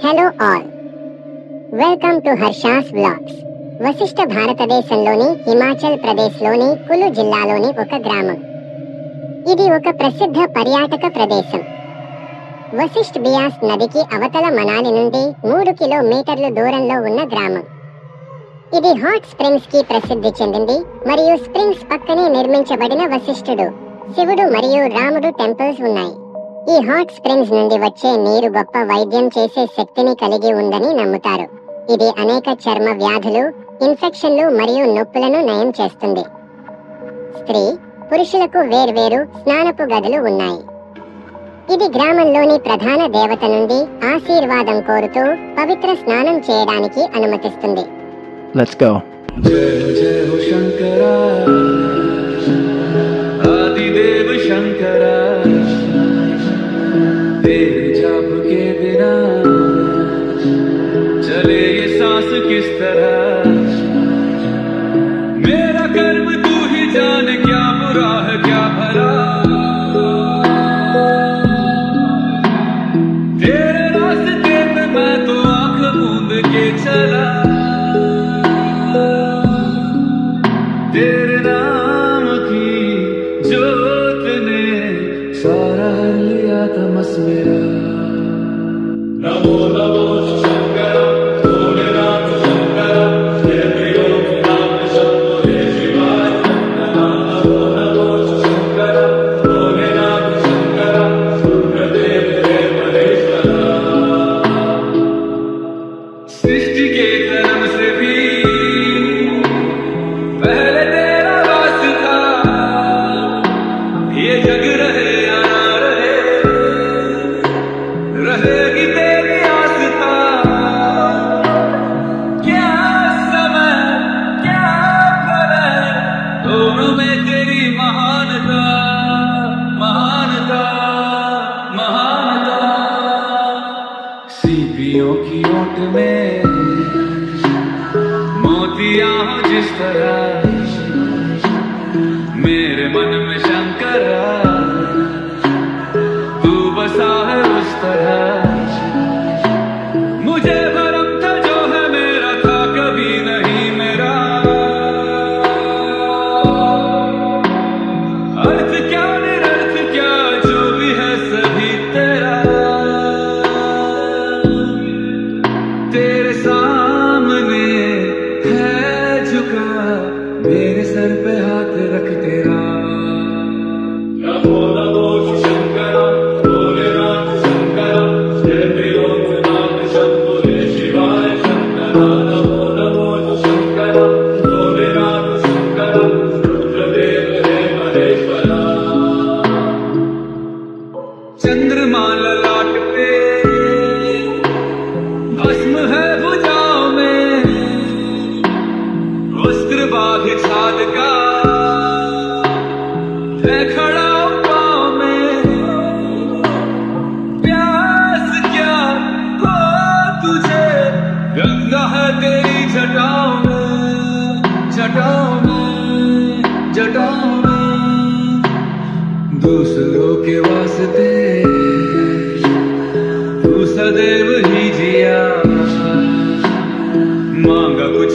Hello all, welcome to Harsha's vlogs. Vashisht భారతదేశంలోని హిమాచల్ ప్రదేశ్లోని కులు జిల్లాలోని ఒక గ్రామం. ఇది ఒక ప్రసిద్ధ పర్యాటక ప్రదేశం. వశిష్ఠ్ బియాస్ నదికి అవతల మనాలి నుండి 3 కిలోమీటర్లు దూరంలో ఉన్న గ్రామం. ఇది హాట్ స్ప్రింగ్స్ కి ప్రసిద్ధి చెందింది మరియు స్ప్రింగ్స్ పక్కనే నిర్మించబడిన వశిష్ఠుడు, శివుడు మరియు రాముడు టెంపుల్స్ ఉన్నాయి. ఈ హాట్ స్ప్రింగ్స్ నుండి వచ్చే నీరు గొప్ప వైద్యం చేసే శక్తిని కలిగి ఉందని నమ్ముతారు. ఇది అనేక చర్మ వ్యాధులు, ఇన్ఫెక్షన్లు మరియు నొప్పులను నయం చేస్తుంది. స్త్రీ, పురుషులకు వేర్వేరు స్నానపు గదులు ఉన్నాయి. ఇది గ్రామంలోని ప్రధాన దేవత నుండి ఆశీర్వాదం కోరుతూ పవిత్ర స్నానం చేయడానికి అనుమతిస్తుంది. Let's go. जय जय हो शंकरा, आदिदेव शंकरा, तेरे जाप के बिना चले ये सांस किस तरह। मेरा कर्म तू ही जाने, क्या बुरा है क्या भला। तेरे रास्ते पे मैं तो आंख मूंद के चला, तेरे नाम की जोत ने सारा हर लिया तमस मेरा। नमो नमो शंकर, भोलेनाथ शंकर, जय त्रिलोकनाथ शंभो जय शिवाय। नमो नमो शंकर, भोलेनाथ शंकर, रुद्रदेव जय महेश्वरा। सृष्टि के कर्म से भी पहले तेरा वास था, ये जग रहे या ना रहे, रहेगी तेरी आस्था। क्या समय क्या करे, दोनों में तेरी महानता, महानता, महानता। सीपियों की ओट में मोतियां हो जिस तरह, मेरे मन में शंकरा तू बसा है उस तरह। मुझे भरम था जो है मेरा था कभी नहीं मेरा, अर्थ क्या निरर्थ क्या जो भी है सभी तेरा। तेरे सामने है झुका, मेरे सर पे हाथ रख तेरा। नमो नमो शंकर, भोलेनाथ शंकर, जय त्रिलोकनाथ शंभो जय शिवाय। नमो नमो शंकर, भोलेनाथ शंकर, रुद्रदेव जय महेश्वरा। चंद्रमा ललाट पे भस्म है भुजाओं में, वस्त्र बाघ छाल का है खड़ा पाँव में। प्यास क्या हो तुझे, गंगा है तेरी जटाओं में, जटाओं में, जटाओं में। दूसरों के वास्ते तू सदैव ही जिया, मांगा कुछ